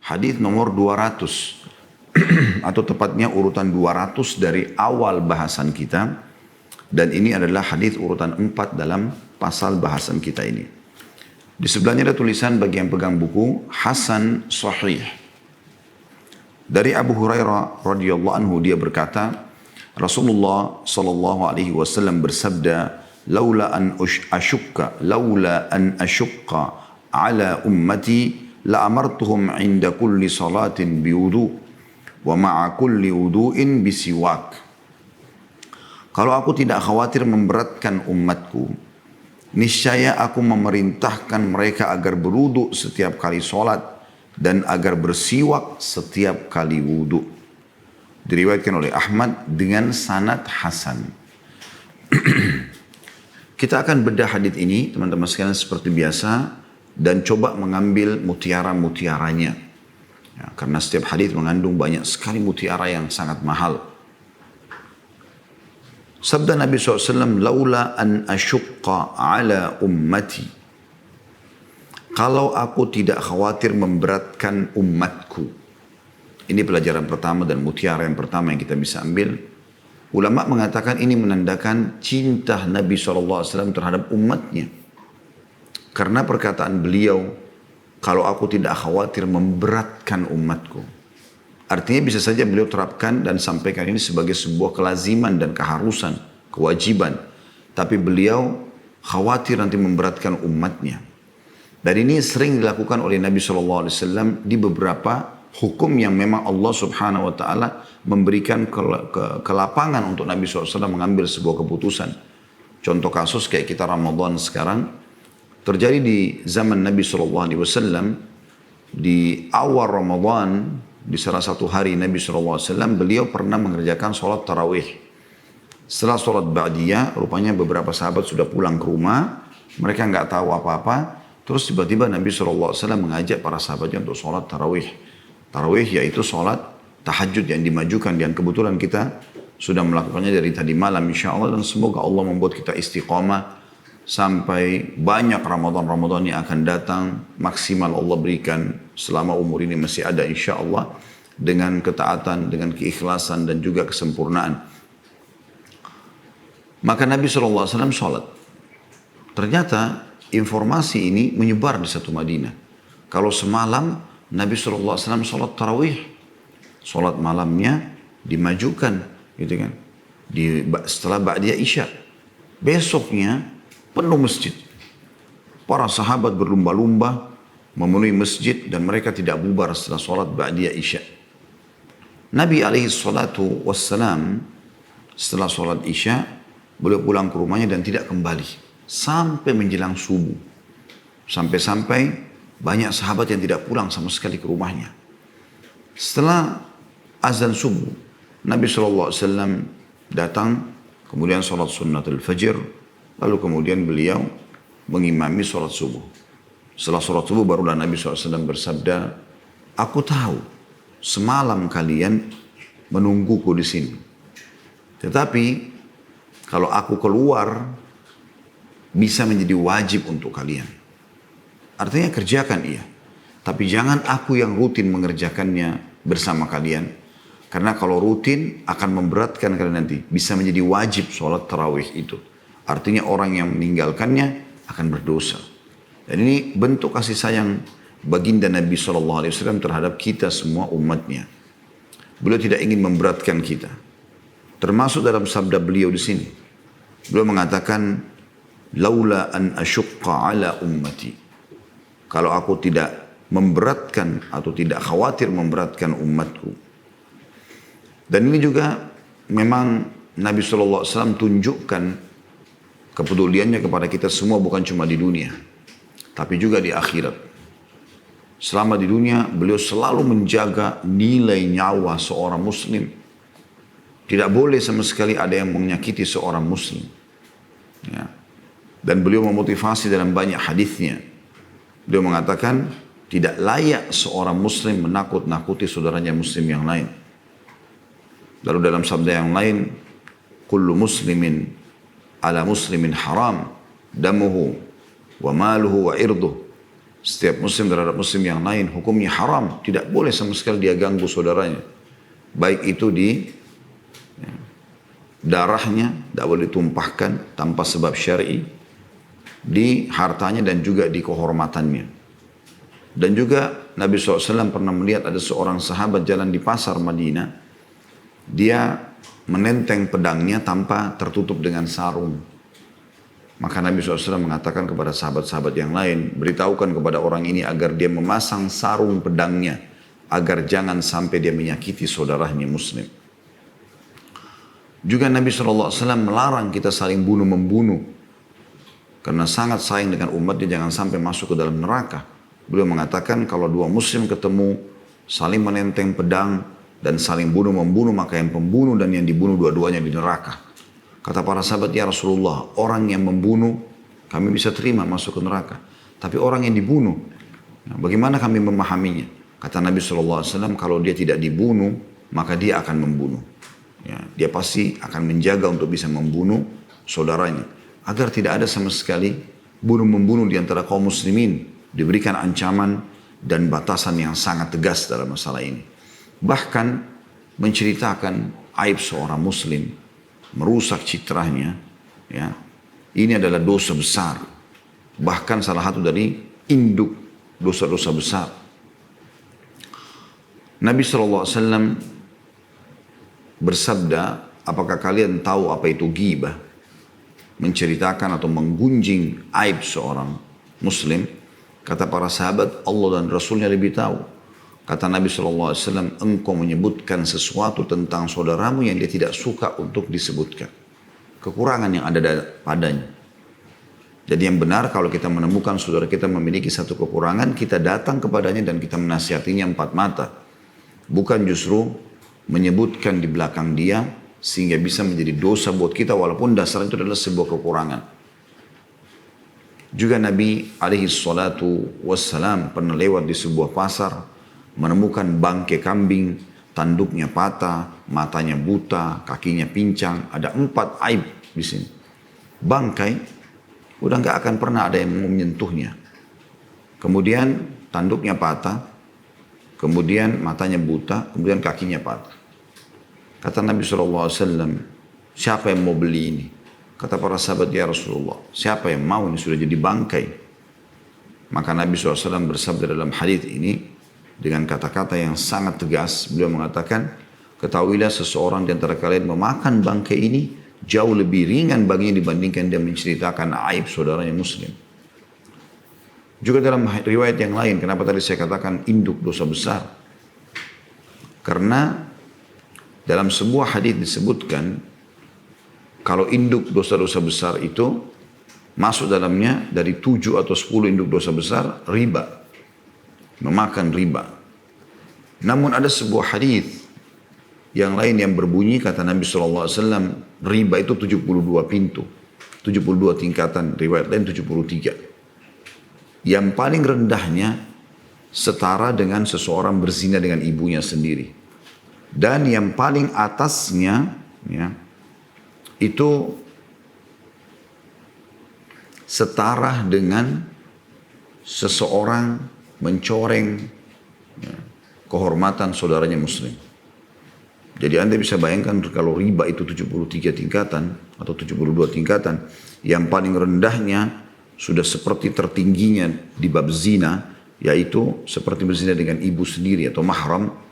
hadis nomor 200 atau tepatnya urutan 200 dari awal bahasan kita, dan ini adalah hadis urutan 4 dalam pasal bahasan kita ini. Di sebelahnya ada tulisan bagi yang pegang buku Hasan Sahih. Dari Abu Hurairah radhiyallahu anhu, dia berkata, Rasulullah sallallahu alaihi wasallam bersabda, laula an ashukka ala ummati la amartuhum 'inda kulli salatin biwudu wa ma'a kulli wudu'in bisiwak. Kalau aku tidak khawatir memberatkan umatku, niscaya aku memerintahkan mereka agar berwudu setiap kali sholat dan agar bersiwak setiap kali wudu. Diriwayatkan oleh Ahmad dengan sanad hasan. Kita akan bedah hadits ini teman-teman sekalian seperti biasa dan coba mengambil mutiara-mutiaranya. Ya, karena setiap hadits mengandung banyak sekali mutiara yang sangat mahal. Sabda Nabi SAW, laula an ashukka ala ummati. Kalau aku tidak khawatir memberatkan umatku. Ini pelajaran pertama dan mutiara yang pertama yang kita bisa ambil. Ulama mengatakan ini menandakan cinta Nabi SAW terhadap umatnya. Karena perkataan beliau, kalau aku tidak khawatir memberatkan umatku. Artinya bisa saja beliau terapkan dan sampaikan ini sebagai sebuah kelaziman dan keharusan, kewajiban. Tapi beliau khawatir nanti memberatkan umatnya. Dan ini sering dilakukan oleh Nabi SAW di beberapa hukum yang memang Allah Subhanahu Wa Taala memberikan kelapangan untuk Nabi SAW mengambil sebuah keputusan. Contoh kasus kayak kita Ramadan sekarang, terjadi di zaman Nabi SAW di awal Ramadan. Di salah satu hari Nabi SAW, beliau pernah mengerjakan sholat tarawih. Setelah sholat ba'diyah, rupanya beberapa sahabat sudah pulang ke rumah. Mereka nggak tahu apa-apa. Terus tiba-tiba Nabi SAW mengajak para sahabatnya untuk sholat tarawih. Tarawih yaitu sholat tahajud yang dimajukan. Dan kebetulan kita sudah melakukannya dari tadi malam insya Allah. Dan semoga Allah membuat kita istiqamah sampai banyak Ramadan yang akan datang, maksimal Allah berikan selama umur ini masih ada insya Allah, dengan ketaatan, dengan keikhlasan dan juga kesempurnaan. Maka Nabi SAW sholat. Ternyata informasi ini menyebar di satu Madinah. Kalau semalam Nabi SAW sholat tarawih, sholat malamnya dimajukan, gitu kan? Setelah ba'diyah isya, besoknya penuh masjid. Para sahabat berlumba-lumba memenuhi masjid dan mereka tidak bubar setelah sholat ba'diyah isya. Nabi SAW setelah sholat isya, beliau pulang ke rumahnya dan tidak kembali. Sampai menjelang subuh. Sampai-sampai banyak sahabat yang tidak pulang sama sekali ke rumahnya. Setelah azan subuh, Nabi SAW datang, kemudian sholat sunnatul fajr, lalu kemudian beliau mengimami sholat subuh. Setelah sholat subuh barulah Nabi SAW bersabda, aku tahu semalam kalian menungguku di sini. Tetapi kalau aku keluar bisa menjadi wajib untuk kalian. Artinya kerjakan iya. Tapi jangan aku yang rutin mengerjakannya bersama kalian. Karena kalau rutin akan memberatkan kalian nanti. Bisa menjadi wajib sholat tarawih itu. Artinya orang yang meninggalkannya akan berdosa. Dan ini bentuk kasih sayang baginda Nabi SAW terhadap kita semua umatnya. Beliau tidak ingin memberatkan kita. Termasuk dalam sabda beliau di sini. Beliau mengatakan, laula an ashukka ala ummati. Kalau aku tidak memberatkan atau tidak khawatir memberatkan umatku. Dan ini juga memang Nabi SAW tunjukkan kepeduliannya kepada kita semua, bukan cuma di dunia, tapi juga di akhirat. Selama di dunia, beliau selalu menjaga nilai nyawa seorang muslim. Tidak boleh sama sekali ada yang menyakiti seorang muslim. Ya. Dan beliau memotivasi dalam banyak hadisnya. Beliau mengatakan, tidak layak seorang muslim menakut-nakuti saudaranya muslim yang lain. Lalu dalam sabda yang lain, kullu muslimin ala muslimin haram damuhu wa maluhu wa irduh. Setiap muslim terhadap muslim yang lain hukumnya haram. Tidak boleh sama sekali dia ganggu saudaranya. Baik itu di darahnya, tidak boleh ditumpahkan tanpa sebab syar'i, di hartanya dan juga di kehormatannya. Dan juga Nabi SAW pernah melihat ada seorang sahabat jalan di pasar Madinah. Dia menenteng pedangnya tanpa tertutup dengan sarung. Maka Nabi SAW mengatakan kepada sahabat-sahabat yang lain, beritahukan kepada orang ini agar dia memasang sarung pedangnya, agar jangan sampai dia menyakiti saudaranya muslim. Juga Nabi SAW melarang kita saling bunuh-membunuh, karena sangat sayang dengan umatnya jangan sampai masuk ke dalam neraka. Beliau mengatakan kalau dua muslim ketemu, saling menenteng pedang dan saling bunuh-membunuh, maka yang pembunuh dan yang dibunuh dua-duanya di neraka. Kata para sahabat, ya Rasulullah, orang yang membunuh kami bisa terima masuk ke neraka. Tapi orang yang dibunuh, bagaimana kami memahaminya? Kata Nabi SAW, kalau dia tidak dibunuh, maka dia akan membunuh. Ya, dia pasti akan menjaga untuk bisa membunuh saudaranya. Agar tidak ada sama sekali bunuh-membunuh di antara kaum muslimin. Diberikan ancaman dan batasan yang sangat tegas dalam masalah ini. Bahkan menceritakan aib seorang muslim, merusak citranya, ya, ini adalah dosa besar. Bahkan salah satu dari induk dosa-dosa besar. Nabi SAW bersabda, apakah kalian tahu apa itu ghibah? Menceritakan atau menggunjing aib seorang muslim. Kata para sahabat, Allah dan Rasulnya lebih tahu. Kata Nabi SAW, engkau menyebutkan sesuatu tentang saudaramu yang dia tidak suka untuk disebutkan. Kekurangan yang ada padanya. Jadi yang benar kalau kita menemukan saudara kita memiliki satu kekurangan, kita datang kepadanya dan kita menasihatinya empat mata. Bukan justru menyebutkan di belakang dia sehingga bisa menjadi dosa buat kita walaupun dasarnya itu adalah sebuah kekurangan. Juga Nabi SAW pernah lewat di sebuah pasar, menemukan bangkai kambing, tanduknya patah, matanya buta, kakinya pincang, ada 4 aib di sini. Bangkai, udah nggak akan pernah ada yang mau menyentuhnya. Kemudian tanduknya patah, kemudian matanya buta, kemudian kakinya patah. Kata Nabi SAW, siapa yang mau beli ini? Kata para sahabat, ya Rasulullah, siapa yang mau, ini sudah jadi bangkai. Maka Nabi SAW bersabda dalam hadis ini dengan kata-kata yang sangat tegas. Beliau mengatakan, ketahuilah seseorang di antara kalian memakan bangkai ini jauh lebih ringan baginya dibandingkan dia menceritakan aib saudaranya muslim. Juga dalam riwayat yang lain, kenapa tadi saya katakan induk dosa besar? Karena dalam sebuah hadis disebutkan kalau induk dosa-dosa besar itu masuk dalamnya dari 7 atau 10 induk dosa besar riba, memakan riba. Namun ada sebuah hadis yang lain yang berbunyi kata Nabi SAW, riba itu 72 pintu, 72 tingkatan, riwayat lain 73. Yang paling rendahnya setara dengan seseorang berzina dengan ibunya sendiri. Dan yang paling atasnya ya, itu setara dengan seseorang mencoreng ya, kehormatan saudaranya muslim. Jadi Anda bisa bayangkan kalau riba itu 73 tingkatan atau 72 tingkatan, yang paling rendahnya sudah seperti tertingginya di bab zina, yaitu seperti berzina dengan ibu sendiri atau mahram.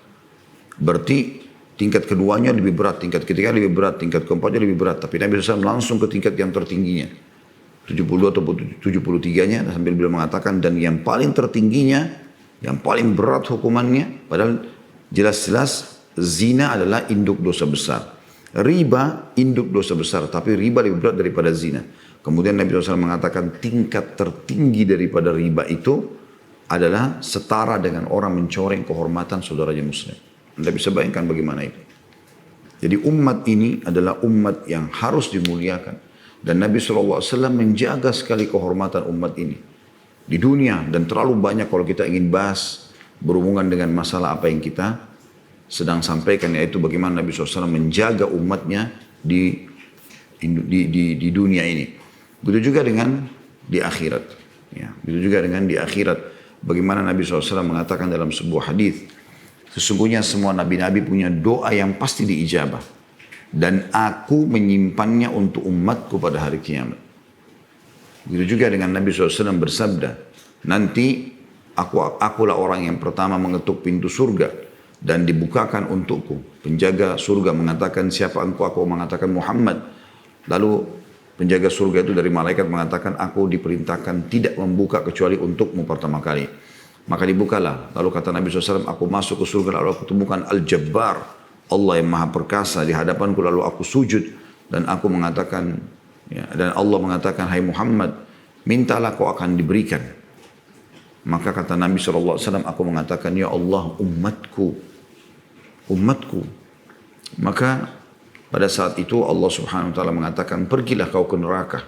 Berarti tingkat keduanya lebih berat, tingkat ketiga lebih berat, tingkat keempatnya lebih berat. Tapi Nabi SAW langsung ke tingkat yang tertingginya. 72 atau 73-nya sambil beliau mengatakan, dan yang paling tertingginya, yang paling berat hukumannya, padahal jelas-jelas zina adalah induk dosa besar. Riba induk dosa besar, tapi riba lebih berat daripada zina. Kemudian Nabi SAW mengatakan tingkat tertinggi daripada riba itu adalah setara dengan orang mencoreng kehormatan saudaranya muslim. Anda bisa bayangkan bagaimana itu. Jadi umat ini adalah umat yang harus dimuliakan. Dan Nabi SAW menjaga sekali kehormatan umat ini. Di dunia, dan terlalu banyak kalau kita ingin bahas berhubungan dengan masalah apa yang kita sedang sampaikan, yaitu bagaimana Nabi SAW menjaga umatnya di dunia ini. Begitu juga dengan di akhirat. Ya, begitu juga dengan di akhirat. bagaimana Nabi SAW mengatakan dalam sebuah hadis, sesungguhnya semua nabi-nabi punya doa yang pasti diijabah. Dan aku menyimpannya untuk umatku pada hari kiamat. Begitu juga dengan Nabi SAW bersabda, nanti akulah orang yang pertama mengetuk pintu surga dan dibukakan untukku. Penjaga surga mengatakan, siapa engkau? Aku mengatakan Muhammad. Lalu penjaga surga itu dari malaikat mengatakan, aku diperintahkan tidak membuka kecuali untukmu pertama kali. Maka dibukalah. Lalu kata Nabi SAW, aku masuk ke surga lalu aku temukan Al-Jabbar, Allah yang maha perkasa di hadapanku, lalu aku sujud dan aku mengatakan, ya, dan Allah mengatakan, hai Muhammad, mintalah kau akan diberikan. Maka kata Nabi SAW, aku mengatakan, ya Allah, umatku. Maka pada saat itu Allah Subhanahu wa taala mengatakan, pergilah kau ke neraka,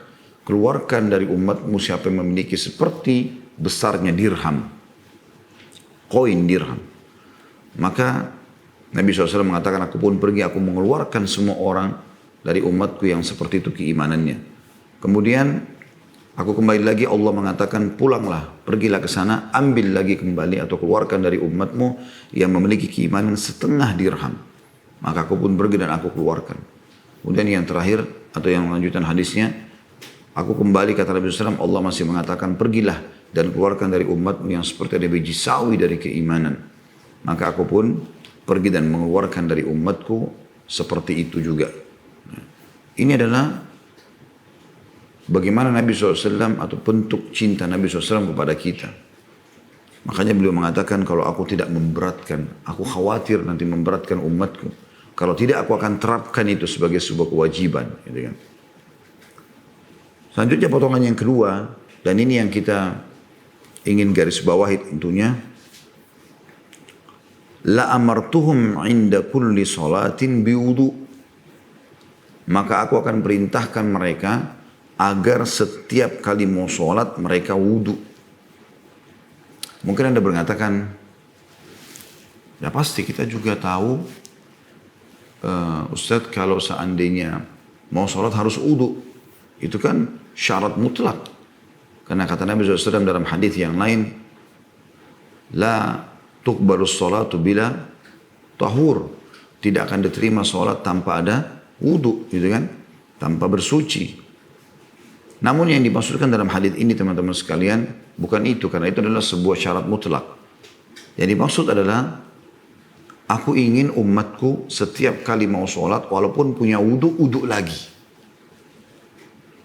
keluarkan dari umatmu siapa yang memiliki seperti besarnya dirham, koin dirham. Maka Nabi SAW mengatakan, aku pun pergi, aku mengeluarkan semua orang dari umatku yang seperti itu keimanannya. Kemudian aku kembali lagi, Allah mengatakan, pulanglah, pergilah ke sana, ambil lagi kembali atau keluarkan dari umatmu yang memiliki keimanan setengah dirham. Maka aku pun pergi dan aku keluarkan. Kemudian yang terakhir atau yang melanjutkan hadisnya, aku kembali kata Nabi SAW, Allah masih mengatakan, pergilah dan keluarkan dari umatmu yang seperti ada biji sawi dari keimanan. Maka aku pun pergi dan mengeluarkan dari umatku seperti itu juga. Ini adalah bagaimana Nabi SAW atau bentuk cinta Nabi SAW kepada kita. Makanya beliau mengatakan, kalau aku tidak memberatkan, aku khawatir nanti memberatkan umatku. Kalau tidak, aku akan terapkan itu sebagai sebuah kewajiban. Gitu kan. Selanjutnya potongan yang kedua, dan ini yang kita ingin garis bawahi tentunya, la amartuhum inda kulli salatin biwudu. Maka aku akan perintahkan mereka agar setiap kali mau sholat mereka wudu. Mungkin Anda mengatakan, ya pasti kita juga tahu, Ustadz, kalau seandainya mau sholat harus wudu. Itu kan syarat mutlak. Karena kata Nabi SAW dalam hadis yang lain, la tuqbalus sholatu bila tahur. Tidak akan diterima sholat tanpa ada wudu, gitu kan? Tanpa bersuci. Namun yang dimaksudkan dalam hadis ini teman-teman sekalian, bukan itu, karena itu adalah sebuah syarat mutlak. Yang dimaksud adalah, aku ingin umatku setiap kali mau sholat, walaupun punya wudu, wudu lagi.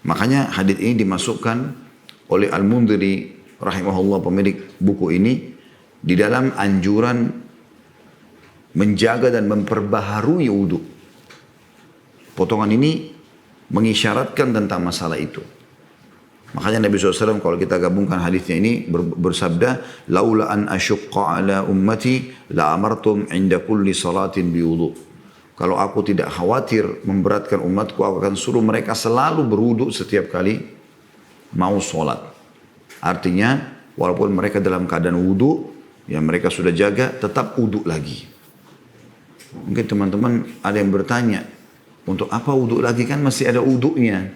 Makanya hadis ini dimasukkan oleh Al-Mundhiri rahimahullah, pemilik buku ini, di dalam anjuran menjaga dan memperbaharui wudu. Potongan ini mengisyaratkan tentang masalah itu. Makanya Nabi SAW kalau kita gabungkan hadisnya ini bersabda, laula an asyqa ala ummati la amartum inda kulli salatin biwudu. Kalau aku tidak khawatir memberatkan umatku, aku akan suruh mereka selalu berwudu setiap kali mau sholat. Artinya walaupun mereka dalam keadaan wudu, yang mereka sudah jaga, tetap wudu lagi. Mungkin teman-teman ada yang bertanya, untuk apa wudu lagi, kan masih ada wudunya.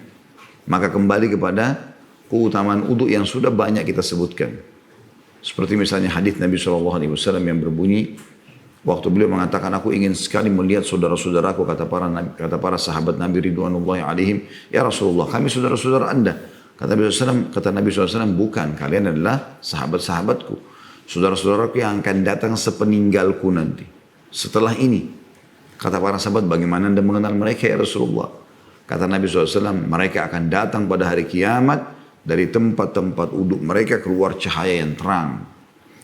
Maka kembali kepada keutamaan wudu yang sudah banyak kita sebutkan. Seperti misalnya hadis Nabi SAW yang berbunyi, waktu beliau mengatakan, aku ingin sekali melihat saudara-saudaraku, kata para sahabat Nabi Ridwanullahi alaihim, ya Rasulullah, kami saudara-saudara Anda. Kata Nabi SAW, bukan, kalian adalah sahabat-sahabatku. Saudara-saudaraku yang akan datang sepeninggalku nanti. Setelah ini, kata para sahabat, bagaimana Anda mengenal mereka ya Rasulullah? Kata Nabi SAW, mereka akan datang pada hari kiamat, dari tempat-tempat uduk mereka keluar cahaya yang terang.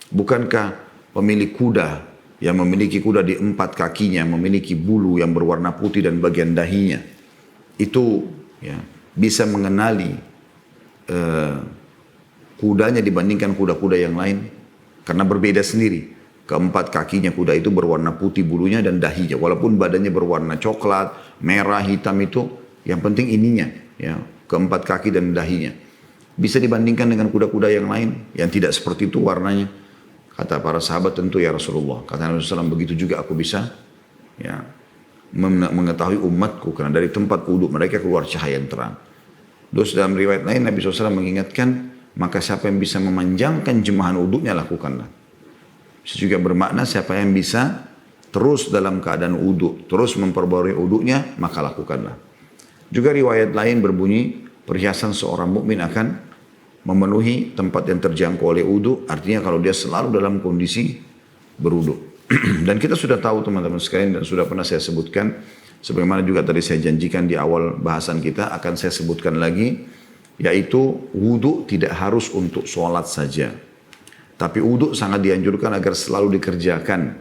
Bukankah pemilik kuda, yang memiliki kuda di 4 kakinya, memiliki bulu yang berwarna putih dan bagian dahinya, itu ya, bisa mengenali kudanya dibandingkan kuda-kuda yang lain, karena berbeda sendiri. Keempat kakinya kuda itu berwarna putih bulunya dan dahinya, walaupun badannya berwarna coklat, merah, hitam, itu yang penting ininya, ya, keempat kaki dan dahinya. Bisa dibandingkan dengan kuda-kuda yang lain yang tidak seperti itu warnanya. Kata para sahabat, tentu ya Rasulullah. Kata Nabi SAW, begitu juga aku bisa, ya, mengetahui umatku, karena dari tempat wudhu mereka keluar cahaya yang terang. Terus dalam riwayat lain Nabi SAW mengingatkan, maka siapa yang bisa memanjangkan jemahan wudhunya lakukanlah. Bisa juga bermakna siapa yang bisa terus dalam keadaan wudhu, terus memperbarui wudhunya, maka lakukanlah. Juga riwayat lain berbunyi, perhiasan seorang mukmin akan memenuhi tempat yang terjangkau oleh wudhu, artinya kalau dia selalu dalam kondisi berwudhu. Dan kita sudah tahu teman-teman sekalian, dan sudah pernah saya sebutkan, sebagaimana juga tadi saya janjikan di awal bahasan kita, akan saya sebutkan lagi, yaitu wudhu tidak harus untuk sholat saja. Tapi wudhu sangat dianjurkan agar selalu dikerjakan.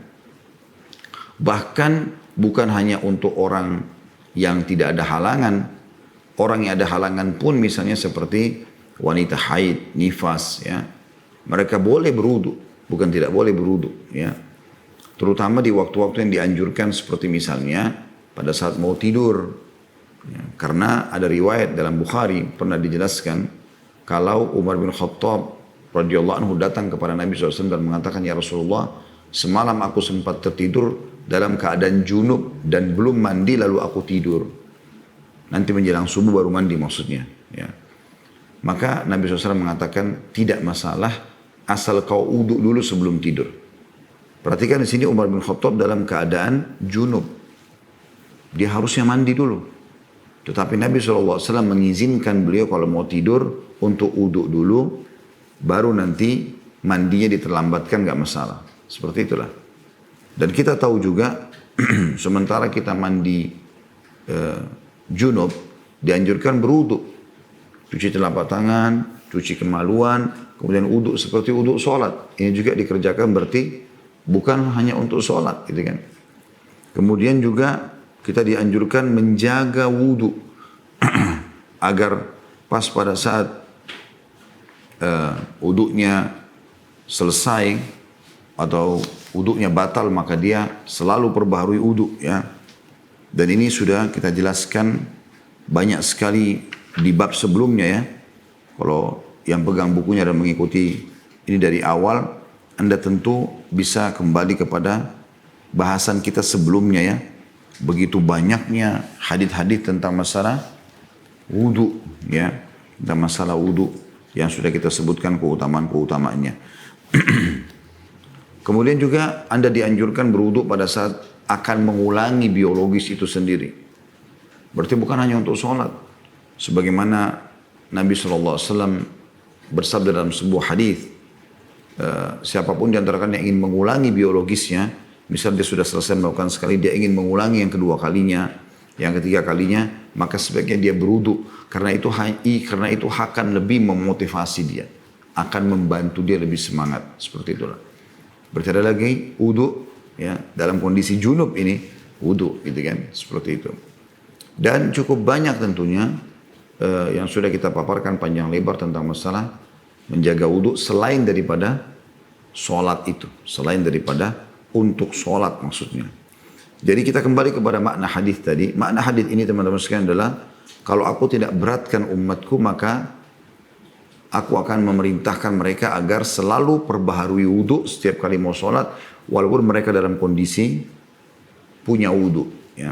Bahkan bukan hanya untuk orang yang tidak ada halangan. Orang yang ada halangan pun misalnya seperti wanita haid, nifas, ya, mereka boleh berwudu, bukan tidak boleh berwudu, ya. Terutama di waktu-waktu yang dianjurkan seperti misalnya pada saat mau tidur, ya. Karena ada riwayat dalam Bukhari pernah dijelaskan kalau Umar bin Khattab radhiyallahu anhu datang kepada Nabi SAW dan mengatakan, ya Rasulullah, semalam aku sempat tertidur dalam keadaan junub dan belum mandi lalu aku tidur. Nanti menjelang subuh baru mandi maksudnya, ya. Maka Nabi SAW mengatakan tidak masalah asal kau uduk dulu sebelum tidur. Perhatikan di sini Umar bin Khattab dalam keadaan junub. Dia harusnya mandi dulu. Tetapi Nabi SAW mengizinkan beliau kalau mau tidur untuk uduk dulu, baru nanti mandinya diterlambatkan, gak masalah. Seperti itulah. Dan kita tahu juga sementara kita mandi junub, dianjurkan berwuduk. Cuci telapak tangan, cuci kemaluan, kemudian uduk seperti uduk sholat. Ini juga dikerjakan berarti bukan hanya untuk sholat, gitu kan. Kemudian juga kita dianjurkan menjaga wudhu agar pas pada saat wudhunya selesai atau wudhunya batal, maka dia selalu perbaharui wudhu, ya. Dan ini sudah kita jelaskan banyak sekali di bab sebelumnya, ya. Kalau yang pegang bukunya dan mengikuti ini dari awal, Anda tentu bisa kembali kepada bahasan kita sebelumnya, ya. Begitu banyaknya hadis-hadis tentang masalah wudu, ya, tentang masalah wudu yang sudah kita sebutkan keutamaan-keutamaannya. Kemudian juga Anda dianjurkan berwudu pada saat akan mengulangi biologis itu sendiri. Berarti bukan hanya untuk sholat. Sebagaimana Nabi SAW bersabda dalam sebuah hadis, siapapun di antara kalian yang ingin mengulangi biologisnya, misal dia sudah selesai melakukan sekali, dia ingin mengulangi yang kedua kalinya, yang ketiga kalinya, maka sebaiknya dia berwudu. Karena itu akan lebih memotivasi dia, akan membantu dia lebih semangat. Seperti itulah. Berarti ada lagi wudu, ya, dalam kondisi junub ini wudu, gitu kan, seperti itu. Dan cukup banyak tentunya yang sudah kita paparkan panjang lebar tentang masalah menjaga wudu selain daripada sholat itu, selain daripada untuk sholat maksudnya. Jadi kita kembali kepada makna hadis tadi. Makna hadis ini teman-teman sekalian adalah, kalau aku tidak beratkan umatku, maka aku akan memerintahkan mereka agar selalu perbaharui wudu setiap kali mau sholat, walaupun mereka dalam kondisi punya wudu, ya.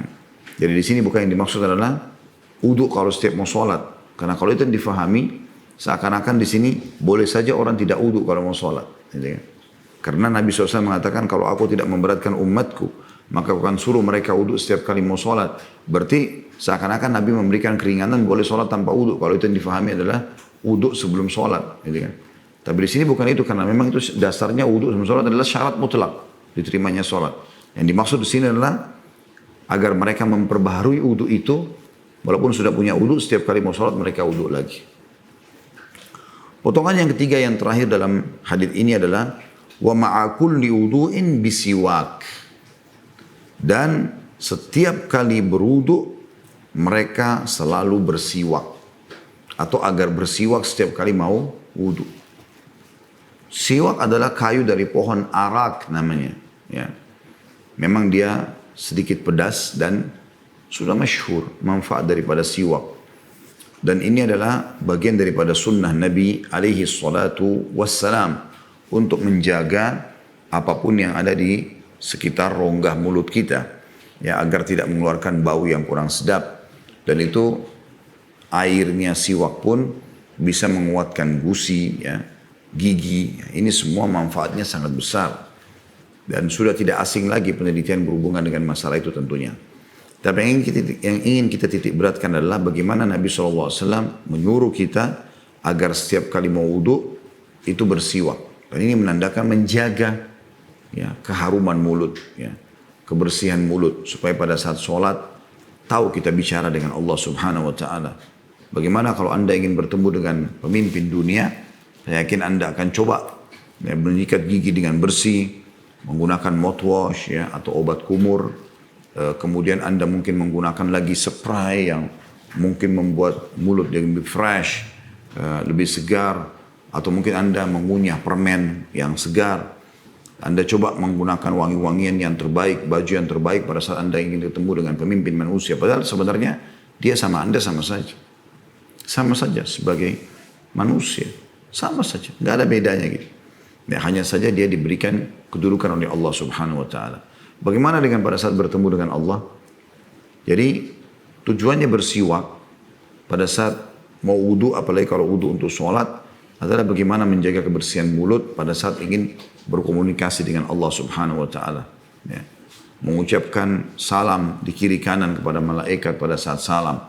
Jadi di sini bukan yang dimaksud adalah wudu kalau setiap mau sholat. Karena kalau itu yang difahami, seakan-akan di sini boleh saja orang tidak wudu kalau mau sholat. Gitu kan? Karena Nabi SAW mengatakan, kalau aku tidak memberatkan umatku, maka aku akan suruh mereka wudu setiap kali mau sholat. Berarti seakan-akan Nabi memberikan keringanan boleh sholat tanpa wudu. Kalau itu yang difahami adalah wudu sebelum sholat. Gitu kan? Tapi di sini bukan itu, karena memang itu dasarnya wudu sebelum sholat adalah syarat mutlak diterimanya sholat. Yang dimaksud di sini adalah agar mereka memperbaharui wudu itu, walaupun sudah punya wudu, setiap kali mau sholat mereka wudu lagi. Potongan yang ketiga yang terakhir dalam hadis ini adalah wa ma'akul liwudu'in bisiwak. Dan setiap kali berwudu mereka selalu bersiwak, atau agar bersiwak setiap kali mau wudu. Siwak adalah kayu dari pohon arak namanya, ya. Memang dia sedikit pedas dan sudah masyhur manfaat daripada siwak. Dan ini adalah bagian daripada sunnah Nabi alaihi salatu wassalam untuk menjaga apapun yang ada di sekitar rongga mulut kita, ya, agar tidak mengeluarkan bau yang kurang sedap. Dan itu airnya siwak pun bisa menguatkan gusi, ya, gigi. Ini semua manfaatnya sangat besar. Dan sudah tidak asing lagi penelitian berhubungan dengan masalah itu tentunya. Tapi yang ingin kita titik beratkan adalah bagaimana Nabi SAW menyuruh kita agar setiap kali mau wudhu itu bersiwak. Dan ini menandakan menjaga, ya, keharuman mulut, ya, kebersihan mulut, supaya pada saat sholat tahu kita bicara dengan Allah Subhanahu Wa Taala. Bagaimana kalau Anda ingin bertemu dengan pemimpin dunia, saya yakin Anda akan coba, ya, menyikat gigi dengan bersih, menggunakan mouthwash, ya, atau obat kumur. Kemudian Anda mungkin menggunakan lagi spray yang mungkin membuat mulut lebih fresh, lebih segar. Atau mungkin Anda mengunyah permen yang segar. Anda coba menggunakan wangi-wangian yang terbaik, baju yang terbaik pada saat Anda ingin ketemu dengan pemimpin manusia. Padahal sebenarnya dia sama Anda sama saja. Sama saja sebagai manusia. Sama saja. Nggak ada bedanya gitu. Ya, hanya saja dia diberikan kedudukan oleh Allah Subhanahu Wa Taala. Bagaimana dengan pada saat bertemu dengan Allah? Jadi tujuannya bersiwak pada saat mau wudhu, apalagi kalau wudhu untuk sholat, adalah bagaimana menjaga kebersihan mulut pada saat ingin berkomunikasi dengan Allah Subhanahu Wa Taala. Ya. Mengucapkan salam di kiri kanan kepada malaikat pada saat salam.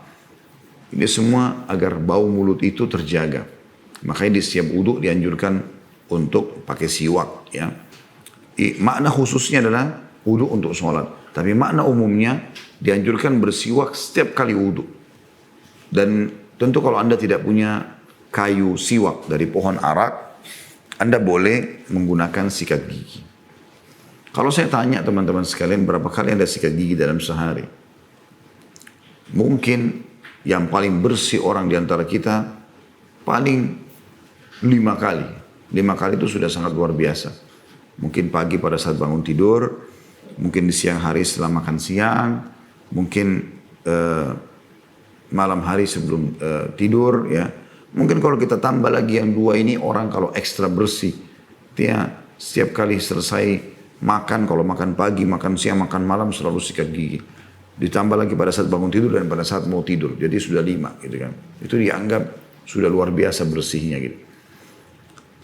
Ini semua agar bau mulut itu terjaga. Makanya di setiap wudhu dianjurkan untuk pakai siwak. Ya. Makna khususnya adalah wudhu untuk sholat. Tapi makna umumnya dianjurkan bersiwak setiap kali wudhu. Dan tentu kalau Anda tidak punya kayu siwak dari pohon arak, Anda boleh menggunakan sikat gigi. Kalau saya tanya teman-teman sekalian, berapa kali Anda sikat gigi dalam sehari? Mungkin yang paling bersih orang di antara kita paling 5 kali. 5 kali itu sudah sangat luar biasa. Mungkin pagi pada saat bangun tidur, mungkin di siang hari setelah makan siang, mungkin malam hari sebelum tidur, ya. Mungkin kalau kita tambah lagi yang 2 ini, orang kalau ekstra bersih, dia setiap kali selesai makan, kalau makan pagi, makan siang, makan malam selalu sikat gigi. Ditambah lagi pada saat bangun tidur dan pada saat mau tidur, jadi sudah 5 gitu kan. Itu dianggap sudah luar biasa bersihnya gitu.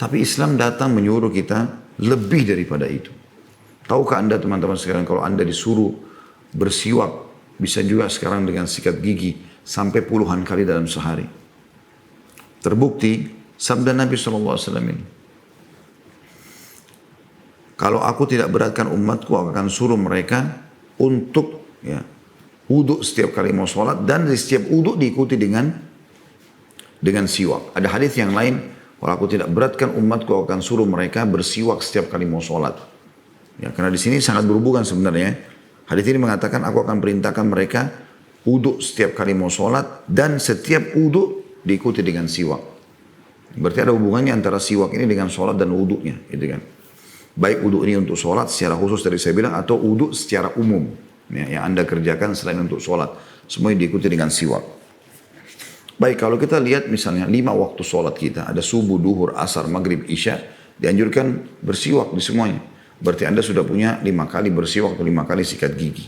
Tapi Islam datang menyuruh kita lebih daripada itu. Tahukah Anda teman-teman sekalian, kalau Anda disuruh bersiwak, bisa juga sekarang dengan sikat gigi sampai puluhan kali dalam sehari. Terbukti sabda Nabi SAW ini. Kalau aku tidak beratkan umatku, aku akan suruh mereka untuk, ya, wudhu setiap kali mau sholat, dan di setiap wudhu diikuti dengan siwak. Ada hadis yang lain, kalau aku tidak beratkan umatku, aku akan suruh mereka bersiwak setiap kali mau sholat. Ya, karena di sini sangat berhubungan sebenarnya. Hadis ini mengatakan aku akan perintahkan mereka wudhu setiap kali mau sholat, dan setiap wudhu diikuti dengan siwak. Berarti ada hubungannya antara siwak ini dengan sholat dan wudhunya, gitu kan? Baik wudhu ini untuk sholat secara khusus tadi saya bilang, atau wudhu secara umum, ya, yang Anda kerjakan selain untuk sholat, semuanya diikuti dengan siwak. Baik, kalau kita lihat misalnya 5 waktu sholat kita, ada subuh, duhur, asar, maghrib, isya, dianjurkan bersiwak di semuanya. Berarti Anda sudah punya 5 kali bersiwak atau 5 kali sikat gigi.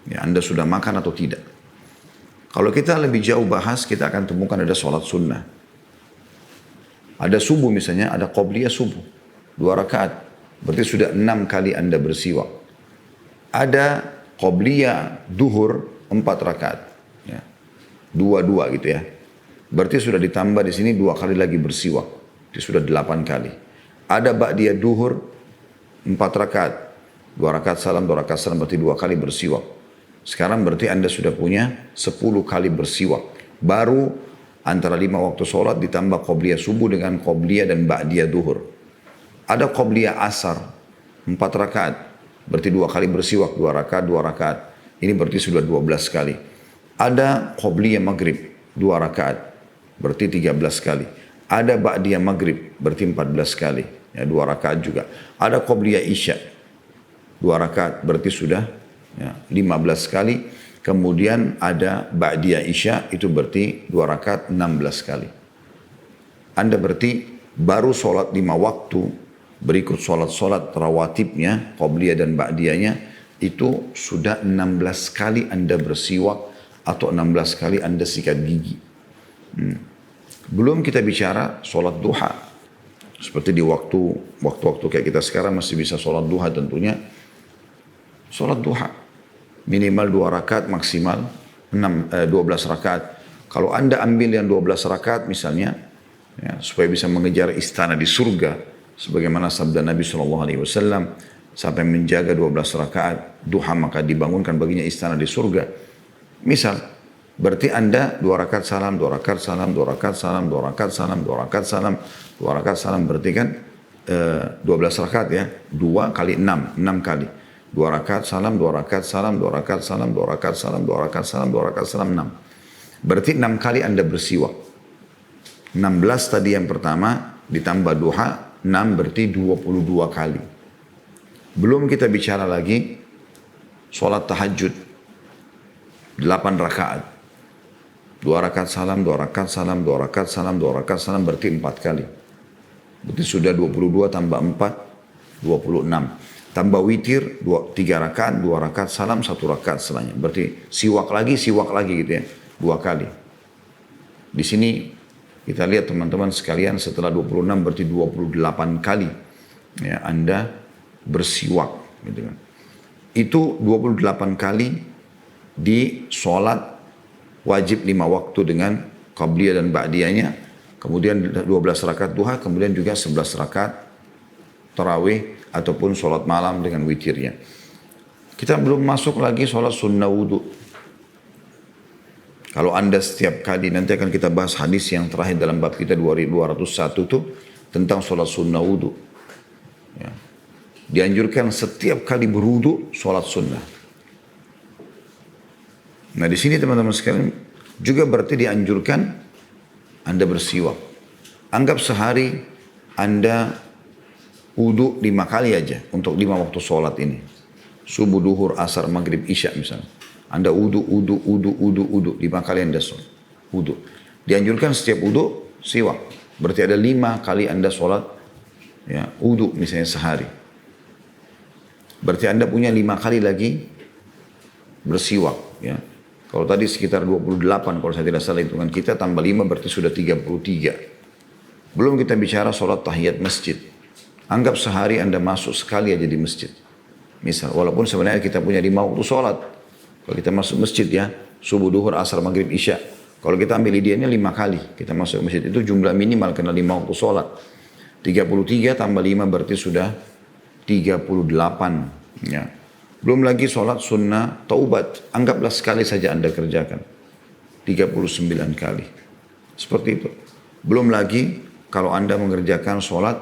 Ya, Anda sudah makan atau tidak. Kalau kita lebih jauh bahas, kita akan temukan ada sholat sunnah. Ada subuh misalnya, ada qobliyah subuh, 2 rakaat. Berarti sudah 6 kali Anda bersiwak. Ada qobliyah duhur 4 rakaat. Ya. 2-2 gitu ya. Berarti sudah ditambah di sini 2 kali lagi bersiwak. Itu sudah 8 kali. Ada ba'diyah duhur 4 rakaat. 2 rakaat salam, 2 rakaat salam, berarti 2 kali bersiwak. Sekarang berarti Anda sudah punya 10 kali bersiwak. Baru antara 5 waktu sholat ditambah qobliyah subuh dengan qobliyah dan ba'diyah duhur. Ada qobliyah asar 4 rakaat. Berarti 2 kali bersiwak, 2 rakaat, 2 rakaat. Ini berarti sudah 12 kali. Ada qobliyah maghrib 2 rakaat. Berarti 13 kali. Ada ba'diyah maghrib berarti 14 kali. Ya, 2 rakaat juga. Ada qobliyah isya 2 rakaat berarti sudah, ya, 15 kali. Kemudian ada ba'diyah isya, itu berarti 2 rakaat 16 kali. Anda berarti baru sholat 5 waktu, berikut sholat-sholat rawatibnya, qobliyah dan ba'diyahnya, itu sudah 16 kali Anda bersiwak atau 16 kali Anda sikat gigi. Belum kita bicara sholat duha. Seperti di waktu-waktu kayak kita sekarang masih bisa sholat duha tentunya. Sholat duha. Minimal 2 rakaat, maksimal 12 rakaat. Kalau Anda ambil yang 12 rakaat misalnya, ya, supaya bisa mengejar istana di surga, sebagaimana sabda Nabi SAW, sampai menjaga 12 rakaat duha maka dibangunkan baginya istana di surga. Misal, berarti Anda 2 rakaat salam, 2 rakaat salam, 2 rakaat salam, 2 rakaat salam, 2 rakaat salam, 2 rakaat salam, berarti kan 12 rakaat ya, 2 kali 6, 6 kali. 2 rakaat salam, 2 rakaat salam, 2 rakaat salam, 2 rakaat salam, 2 rakaat salam, 2 rakaat salam, 6. Berarti 6 kali Anda bersiwak. 16 tadi yang pertama, ditambah duha, 6 berarti 22 kali. Belum kita bicara lagi, sholat tahajud, 8 rakaat. 2 rakaat salam, 2 rakaat salam, 2 rakaat salam, 2 rakaat salam, berarti 4 kali. Berarti sudah 22 tambah 4, 26. Tambah witir, 3 rakaat, 2 rakaat salam, 1 rakaat setelahnya. Berarti siwak lagi gitu ya. 2 kali. Di sini kita lihat teman-teman sekalian setelah 26 berarti 28 kali ya Anda bersiwak gitu kan. Itu 28 kali di sholat wajib 5 waktu dengan qabliyah dan ba'diyahnya. Kemudian 12 rakaat duha, kemudian juga 11 rakaat tarawih ataupun sholat malam dengan witirnya. Kita belum masuk lagi sholat sunnah wudu. Kalau Anda setiap kali, nanti akan kita bahas hadis yang terakhir dalam bab kita 2201 itu tentang sholat sunnah wudu. Ya. Dianjurkan setiap kali berwudu sholat sunnah. Nah di sini teman-teman sekalian juga berarti dianjurkan Anda bersiwak. Anggap sehari Anda wudu 5 kali aja untuk 5 waktu sholat ini. Subuh, duhur, asar, maghrib, isya misalnya. Anda wudu 5 kali Anda sholat. Wudu. Dianjurkan setiap wudu siwak. Berarti ada 5 kali Anda sholat ya, wudu misalnya sehari. Berarti Anda punya 5 kali lagi bersiwak. Ya. Kalau tadi sekitar 28 kalau saya tidak salah hitungan kita, tambah 5 berarti sudah 33. Belum kita bicara sholat tahiyat masjid. Anggap sehari Anda masuk sekali aja di masjid. Misal, walaupun sebenarnya kita punya 5 waktu sholat. Kalau kita masuk masjid ya, subuh, duhur, asar, maghrib, isya. Kalau kita ambil ideanya 5 kali. Kita masuk masjid itu jumlah minimal kena 5 waktu sholat. 33 tambah 5 berarti sudah 38. Ya. Belum lagi sholat sunnah taubat. Anggaplah sekali saja Anda kerjakan. 39 kali. Seperti itu. Belum lagi kalau Anda mengerjakan sholat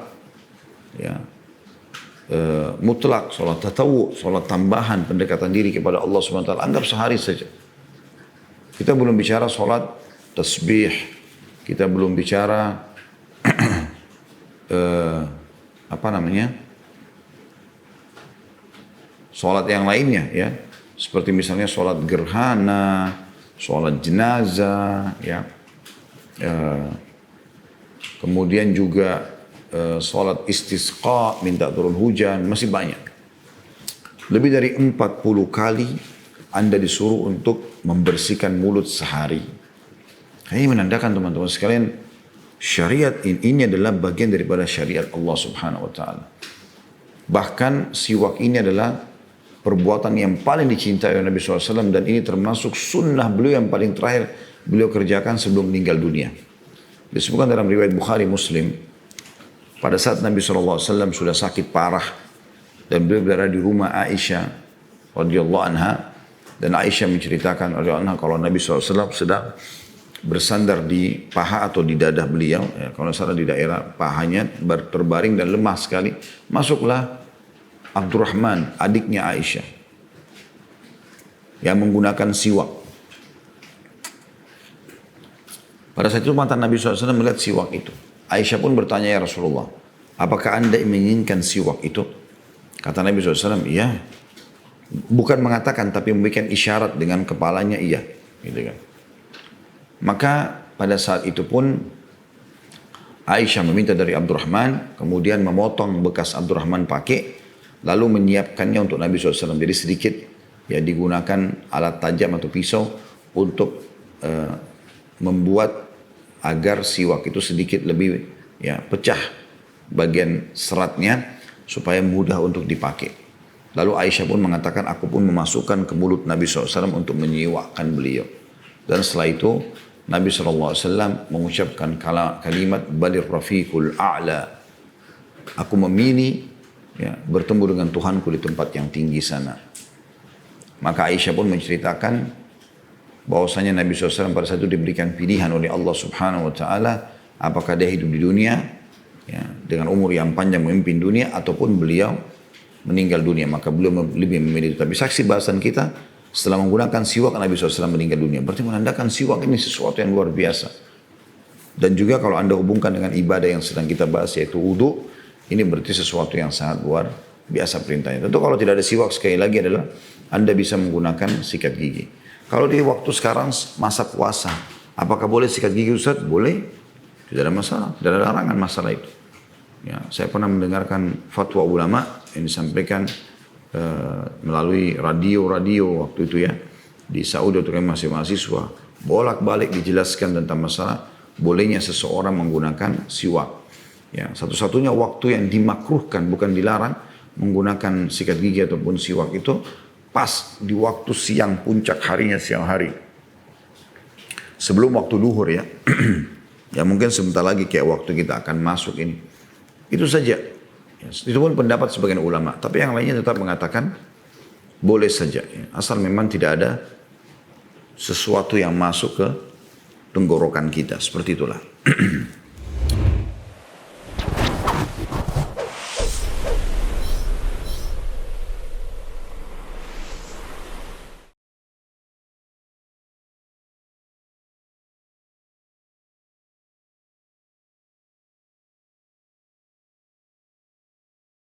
ya, mutlak, sholat tatawu, sholat tambahan, pendekatan diri kepada Allah SWT, anggap sehari saja. Kita belum bicara sholat tasbih, kita belum bicara sholat yang lainnya ya, seperti misalnya sholat gerhana, sholat jenazah, ya, kemudian juga sholat istisqa, minta turun hujan, masih banyak. Lebih dari 40 kali Anda disuruh untuk membersihkan mulut sehari. Ini menandakan teman-teman sekalian, syariat ini adalah bagian daripada syariat Allah Subhanahu wa Ta'ala. Bahkan siwak ini adalah perbuatan yang paling dicintai oleh Nabi SAW, dan ini termasuk sunnah beliau yang paling terakhir beliau kerjakan sebelum meninggal dunia. Disebutkan dalam riwayat Bukhari Muslim, pada saat Nabi SAW sudah sakit parah dan beliau berada di rumah Aisyah radhiyallahu anha, dan Aisyah menceritakan radhiyallahu anha kalau Nabi SAW sedang bersandar di paha atau di dadah beliau, ya, kalau salah di daerah pahanya terbaring dan lemah sekali. Masuklah Abdurrahman, adiknya Aisyah, yang menggunakan siwak. Pada saat itu mata Nabi SAW melihat siwak itu. Aisyah pun bertanya, ya Rasulullah, apakah anda menginginkan siwak itu? Kata Nabi SAW, iya. Bukan mengatakan, tapi memberikan isyarat dengan kepalanya, iya. Gitu kan. Maka pada saat itu pun Aisyah meminta dari Abdurrahman, kemudian memotong bekas Abdurrahman pakai, lalu menyiapkannya untuk Nabi SAW. Jadi sedikit ya digunakan alat tajam atau pisau untuk membuat agar siwak itu sedikit lebih ya pecah bagian seratnya supaya mudah untuk dipakai. Lalu Aisyah pun mengatakan, aku pun memasukkan ke mulut Nabi SAW untuk menyiwakkan beliau. Dan setelah itu Nabi SAW mengucapkan kalimat balir rafiqul a'la. Aku memilih ya, bertemu dengan Tuhanku di tempat yang tinggi sana. Maka Aisyah pun menceritakan bahwasanya Nabi SAW pada saat itu diberikan pilihan oleh Allah Subhanahu Wa Taala, apakah dia hidup di dunia ya, dengan umur yang panjang memimpin dunia ataupun beliau meninggal dunia. Maka beliau lebih memilih itu. Tapi saksi bahasan kita setelah menggunakan siwak Nabi SAW meninggal dunia. Berarti menandakan siwak ini sesuatu yang luar biasa. Dan juga kalau anda hubungkan dengan ibadah yang sedang kita bahas yaitu wudu, ini berarti sesuatu yang sangat luar biasa perintahnya. Tentu kalau tidak ada siwak sekali lagi adalah anda bisa menggunakan sikat gigi. Kalau di waktu sekarang masa puasa, apakah boleh sikat gigi Ustaz? Boleh. Tidak ada masalah. Tidak ada larangan masalah itu. Ya, saya pernah mendengarkan fatwa ulama yang disampaikan melalui radio waktu itu ya. Di Saudi waktu masih mahasiswa. Bolak-balik dijelaskan tentang masalah bolehnya seseorang menggunakan siwak. Ya, satu-satunya waktu yang dimakruhkan, bukan dilarang, menggunakan sikat gigi ataupun siwak itu pas di waktu siang, puncak harinya siang hari. Sebelum waktu duhur ya. Ya mungkin sebentar lagi kayak waktu kita akan masuk ini. Itu saja. Ya, itu pun pendapat sebagian ulama. Tapi yang lainnya tetap mengatakan boleh saja. Ya. Asal memang tidak ada sesuatu yang masuk ke tenggorokan kita. Seperti itulah.